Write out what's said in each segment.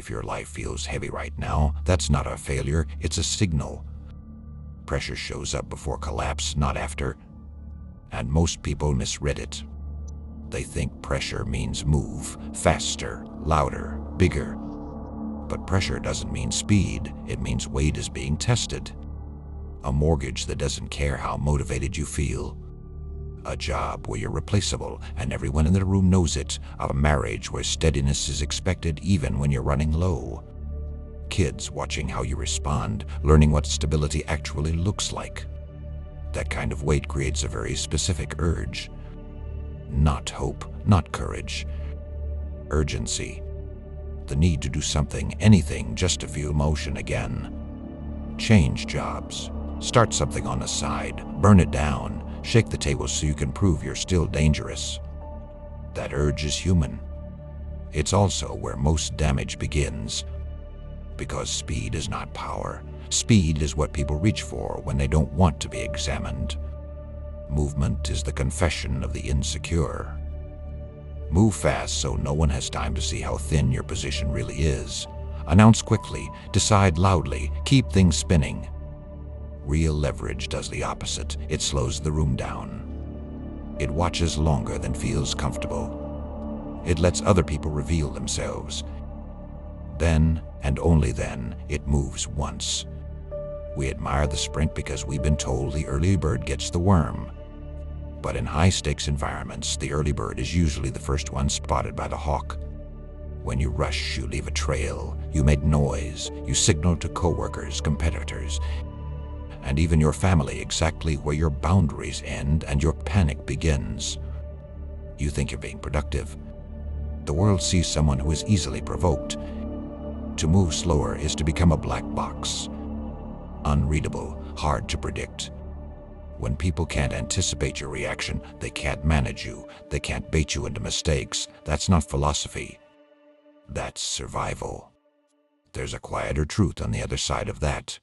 If your life feels heavy right now, that's not a failure, it's a signal. Pressure shows up before collapse, not after. And most people misread it. They think pressure means move, faster, louder, bigger. But pressure doesn't mean speed, it means weight is being tested. A mortgage that doesn't care how motivated you feel. A job where you're replaceable and everyone in the room knows it. A marriage where steadiness is expected even when you're running low. Kids watching how you respond, learning what stability actually looks like. That kind of weight creates a very specific urge. Not hope, not courage. Urgency. The need to do something, anything, just to feel motion again. Change jobs. Start something on the side. Burn it down. Shake the table so you can prove you're still dangerous. That urge is human. It's also where most damage begins. Because speed is not power. Speed is what people reach for when they don't want to be examined. Movement is the confession of the insecure. Move fast so no one has time to see how thin your position really is. Announce quickly, decide loudly, keep things spinning. Real leverage does the opposite. It slows the room down. It watches longer than feels comfortable. It lets other people reveal themselves. Then, and only then, it moves once. We admire the sprint because we've been told the early bird gets the worm. But in high-stakes environments, the early bird is usually the first one spotted by the hawk. When you rush, you leave a trail. You make noise. You signal to coworkers, competitors, and even your family exactly where your boundaries end and your panic begins. You think you're being productive. The world sees someone who is easily provoked. To move slower is to become a black box. Unreadable, hard to predict. When people can't anticipate your reaction, they can't manage you, they can't bait you into mistakes. That's not philosophy. That's survival. There's a quieter truth on the other side of that.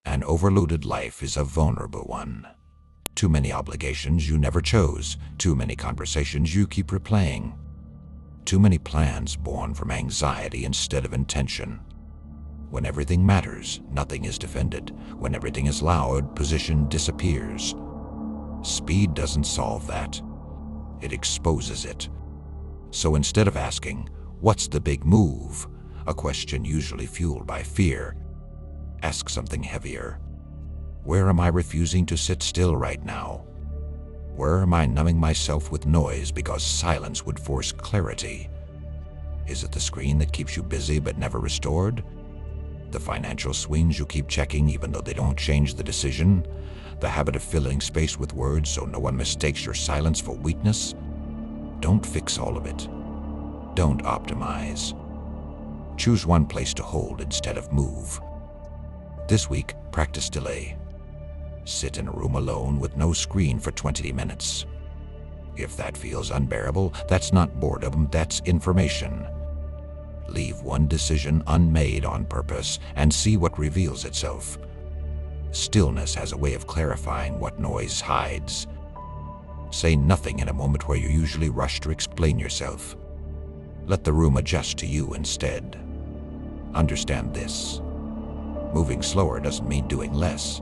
An overloaded life is a vulnerable one. Too many obligations you never chose, too many conversations you keep replaying. Too many plans born from anxiety instead of intention. When everything matters, nothing is defended. When everything is loud, position disappears. Speed doesn't solve that. It exposes it. So instead of asking, "What's the big move?" a question usually fueled by fear, ask something heavier. Where am I refusing to sit still right now? Where am I numbing myself with noise because silence would force clarity? Is it the screen that keeps you busy but never restored? The financial swings you keep checking even though they don't change the decision? The habit of filling space with words so no one mistakes your silence for weakness? Don't fix all of it. Don't optimize. Choose one place to hold instead of move. This week, practice delay. Sit in a room alone with no screen for 20 minutes. If that feels unbearable, that's not boredom, that's information. Leave one decision unmade on purpose and see what reveals itself. Stillness has a way of clarifying what noise hides. Say nothing in a moment where you usually rush to explain yourself. Let the room adjust to you instead. Understand this. Moving slower doesn't mean doing less.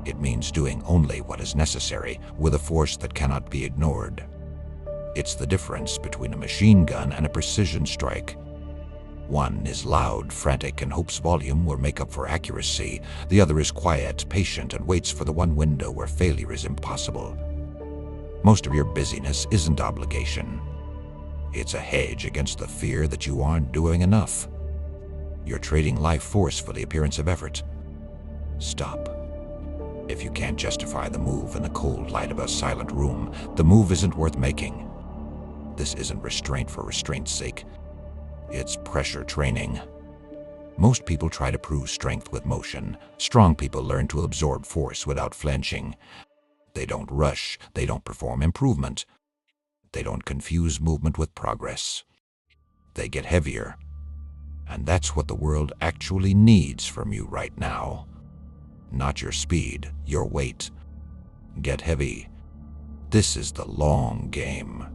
It means doing only what is necessary with a force that cannot be ignored. It's the difference between a machine gun and a precision strike. One is loud, frantic, and hopes volume will make up for accuracy. The other is quiet, patient, and waits for the one window where failure is impossible. Most of your busyness isn't obligation. It's a hedge against the fear that you aren't doing enough. You're trading life force for the appearance of effort. Stop. If you can't justify the move in the cold light of a silent room, the move isn't worth making. This isn't restraint for restraint's sake. It's pressure training. Most people try to prove strength with motion. Strong people learn to absorb force without flinching. They don't rush. They don't perform improvement. They don't confuse movement with progress. They get heavier. And that's what the world actually needs from you right now. Not your speed, your weight. Get heavy. This is the long game.